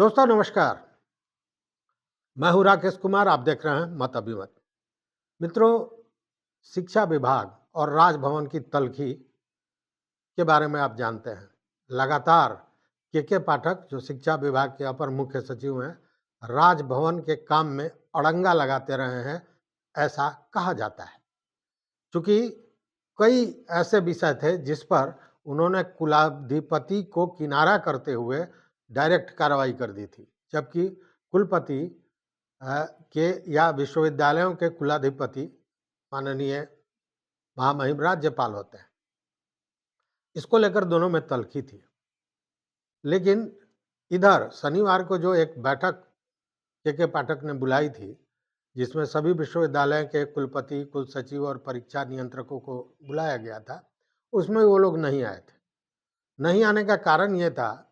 दोस्तों नमस्कार। मैं हूं राकेश कुमार। आप देख रहे हैं मत अभिमत। मित्रों, शिक्षा विभाग और राजभवन की तल्खी के बारे में आप जानते हैं। लगातार के पाठक जो शिक्षा विभाग के अपर मुख्य सचिव हैं, राजभवन के काम में अड़ंगा लगाते रहे हैं, ऐसा कहा जाता है। चूंकि कई ऐसे विषय थे जिस पर उन्होंने कुलाधिपति को किनारा करते हुए डायरेक्ट कार्रवाई कर दी थी, जबकि कुलपति के या विश्वविद्यालयों के कुलाधिपति माननीय महामहिम राज्यपाल होते हैं। इसको लेकर दोनों में तल्खी थी। लेकिन इधर शनिवार को जो एक बैठक के पाठक ने बुलाई थी, जिसमें सभी विश्वविद्यालय के कुलपति, कुलसचिव और परीक्षा नियंत्रकों को बुलाया गया था, उसमें वो लोग नहीं आए थे। नहीं आने का कारण ये था,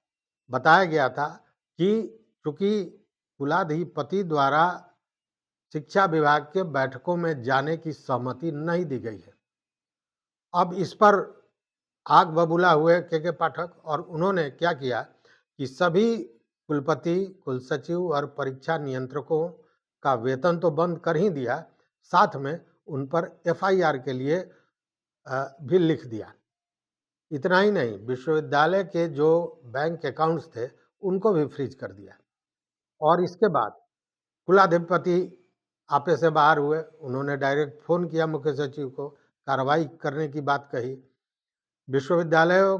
बताया गया था कि चूंकि कुलाधिपति द्वारा शिक्षा विभाग के बैठकों में जाने की सहमति नहीं दी गई है। अब इस पर आग बबूला हुए के पाठक, और उन्होंने क्या किया कि सभी कुलपति, कुलसचिव और परीक्षा नियंत्रकों का वेतन तो बंद कर ही दिया, साथ में उन पर एफआईआर के लिए भी लिख दिया। इतना ही नहीं, विश्वविद्यालय के जो बैंक अकाउंट्स थे उनको भी फ्रीज कर दिया। और इसके बाद कुलाधिपति आपे से बाहर हुए। उन्होंने डायरेक्ट फ़ोन किया मुख्य सचिव को, कार्रवाई करने की बात कही। विश्वविद्यालयों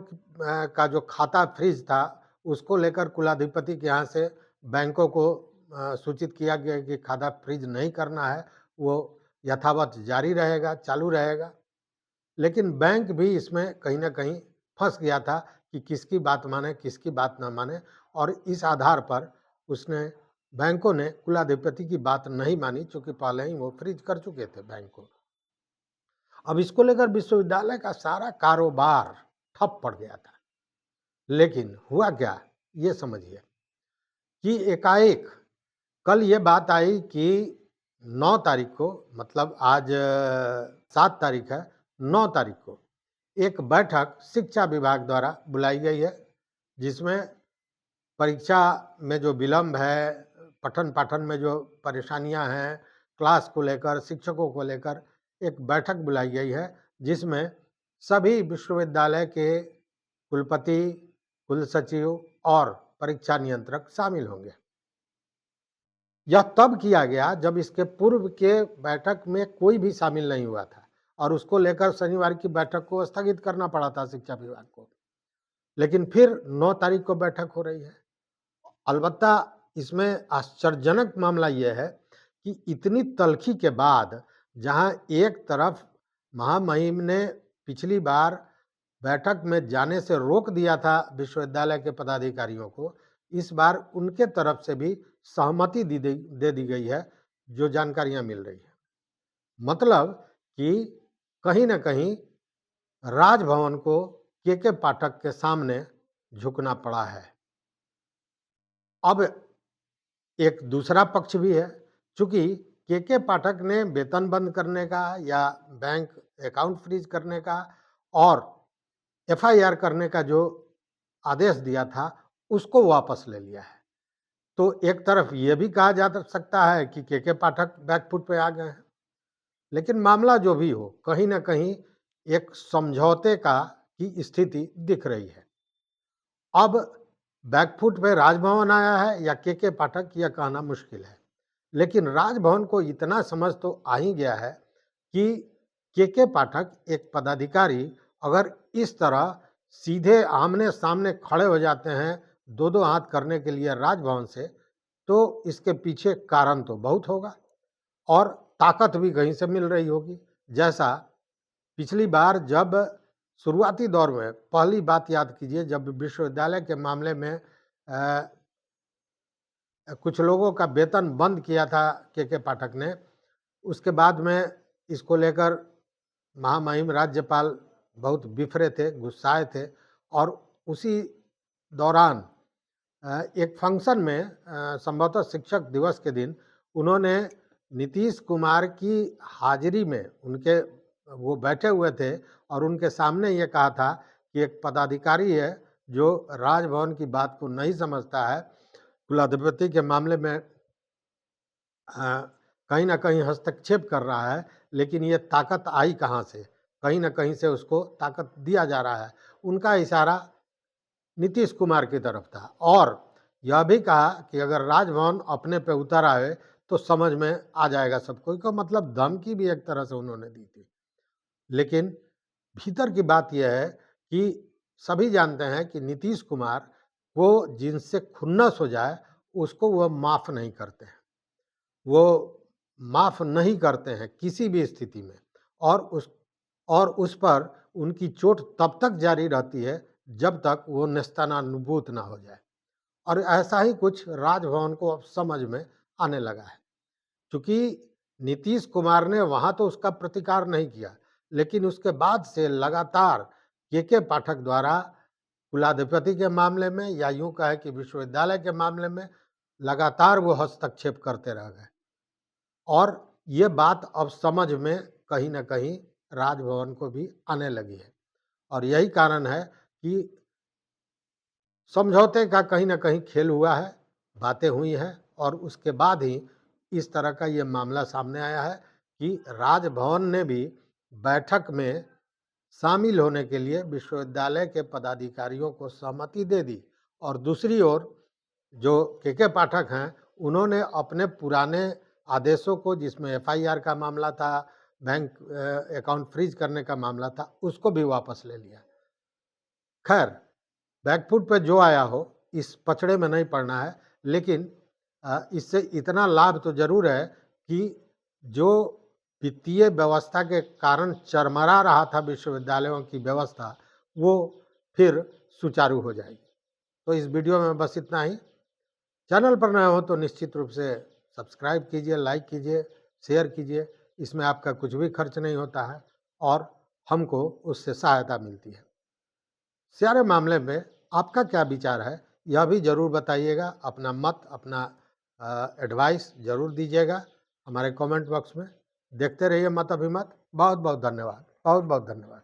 का जो खाता फ्रीज था, उसको लेकर कुलाधिपति के यहाँ से बैंकों को सूचित किया गया कि खाता फ्रीज नहीं करना है, वो यथावत जारी रहेगा, चालू रहेगा। लेकिन बैंक भी इसमें कहीं न कहीं फंस गया था कि किसकी बात माने, किसकी बात ना माने, और इस आधार पर उसने बैंकों ने कुलाधिपति की बात नहीं मानी, चूंकि पहले ही वो फ्रीज कर चुके थे बैंक को। अब इसको लेकर विश्वविद्यालय का सारा कारोबार ठप पड़ गया था। लेकिन हुआ क्या, ये समझिए कि एकाएक कल ये बात आई कि 9 तारीख को, मतलब आज 7 तारीख है, 9 तारीख को एक बैठक शिक्षा विभाग द्वारा बुलाई गई है, जिसमें परीक्षा में जो विलम्ब है, पठन पाठन में जो परेशानियां हैं, क्लास को लेकर, शिक्षकों को लेकर एक बैठक बुलाई गई है, जिसमें सभी विश्वविद्यालय के कुलपति, कुलसचिव और परीक्षा नियंत्रक शामिल होंगे। यह तब किया गया जब इसके पूर्व के बैठक में कोई भी शामिल नहीं हुआ था, और उसको लेकर शनिवार की बैठक को स्थगित करना पड़ा था शिक्षा विभाग को। लेकिन फिर 9 तारीख को बैठक हो रही है। अलबत्ता इसमें आश्चर्यजनक मामला यह है कि इतनी तल्खी के बाद, जहां एक तरफ महामहिम ने पिछली बार बैठक में जाने से रोक दिया था विश्वविद्यालय के पदाधिकारियों को, इस बार उनके तरफ से भी सहमति दे दी गई है, जो जानकारियां मिल रही है। मतलब कि कहीं न कहीं राजभवन को के पाठक के सामने झुकना पड़ा है। अब एक दूसरा पक्ष भी है। चूंकि के पाठक ने वेतन बंद करने का या बैंक अकाउंट फ्रीज करने का और एफआईआर करने का जो आदेश दिया था, उसको वापस ले लिया है। तो एक तरफ ये भी कहा जा सकता है कि के पाठक बैकफुट पे आ गए हैं। लेकिन मामला जो भी हो, कहीं ना कहीं एक समझौते का की स्थिति दिख रही है। अब बैकफुट पे राजभवन आया है या के पाठक, यह कहना मुश्किल है। लेकिन राजभवन को इतना समझ तो आ ही गया है कि के पाठक एक पदाधिकारी अगर इस तरह सीधे आमने सामने खड़े हो जाते हैं, दो दो हाथ करने के लिए राजभवन से, तो इसके पीछे कारण तो बहुत होगा और ताकत भी कहीं से मिल रही होगी। जैसा पिछली बार जब शुरुआती दौर में, पहली बात याद कीजिए, जब विश्वविद्यालय के मामले में कुछ लोगों का वेतन बंद किया था के पाठक ने, उसके बाद में इसको लेकर महामहिम राज्यपाल बहुत बिफरे थे, गुस्साए थे, और उसी दौरान एक फंक्शन में, संभवतः शिक्षक दिवस के दिन, उन्होंने नीतीश कुमार की हाजिरी में, उनके वो बैठे हुए थे और उनके सामने ये कहा था कि एक पदाधिकारी है जो राजभवन की बात को नहीं समझता है, कुलाधिपति के मामले में कहीं न कहीं हस्तक्षेप कर रहा है, लेकिन ये ताकत आई कहाँ से? कहीं न कहीं से उसको ताकत दिया जा रहा है। उनका इशारा नीतीश कुमार की तरफ था और यह भी कहा कि अगर राजभवन अपने पे उतर आए तो समझ में आ जाएगा सबको, का मतलब धमकी भी एक तरह से उन्होंने दी थी। लेकिन भीतर की बात यह है कि सभी जानते हैं कि नीतीश कुमार वो जिनसे खुन्नस हो जाए उसको वह माफ़ नहीं करते हैं। वो माफ़ नहीं करते हैं किसी भी स्थिति में और उस पर उनकी चोट तब तक जारी रहती है जब तक वो नेस्तनाबूत ना हो जाए। और ऐसा ही कुछ राजभवन को अब समझ में आने लगा है। चूँकि नीतीश कुमार ने वहाँ तो उसका प्रतिकार नहीं किया, लेकिन उसके बाद से लगातार के पाठक द्वारा कुलाधिपति के मामले में या यूँ कहें कि विश्वविद्यालय के मामले में लगातार वो हस्तक्षेप करते रह गए। और ये बात अब समझ में कहीं न कहीं राजभवन को भी आने लगी है और यही कारण है कि समझौते का कहीं न कहीं खेल हुआ है, बातें हुई हैं और उसके बाद ही इस तरह का ये मामला सामने आया है कि राजभवन ने भी बैठक में शामिल होने के लिए विश्वविद्यालय के पदाधिकारियों को सहमति दे दी और दूसरी ओर जो के पाठक हैं, उन्होंने अपने पुराने आदेशों को, जिसमें एफआईआर का मामला था, बैंक अकाउंट फ्रीज करने का मामला था, उसको भी वापस ले लिया। खैर, बैकफुट पे जो आया हो, इस पचड़े में नहीं पड़ना है, लेकिन इससे इतना लाभ तो ज़रूर है कि जो वित्तीय व्यवस्था के कारण चरमरा रहा था विश्वविद्यालयों की व्यवस्था, वो फिर सुचारू हो जाएगी। तो इस वीडियो में बस इतना ही। चैनल पर नए हो तो निश्चित रूप से सब्सक्राइब कीजिए, लाइक कीजिए, शेयर कीजिए। इसमें आपका कुछ भी खर्च नहीं होता है और हमको उससे सहायता मिलती है। सारे मामले में आपका क्या विचार है, यह भी ज़रूर बताइएगा। अपना मत, अपना एडवाइस ज़रूर दीजिएगा हमारे कमेंट बॉक्स में। देखते रहिए मत अभिमत। बहुत बहुत धन्यवाद, बहुत बहुत धन्यवाद।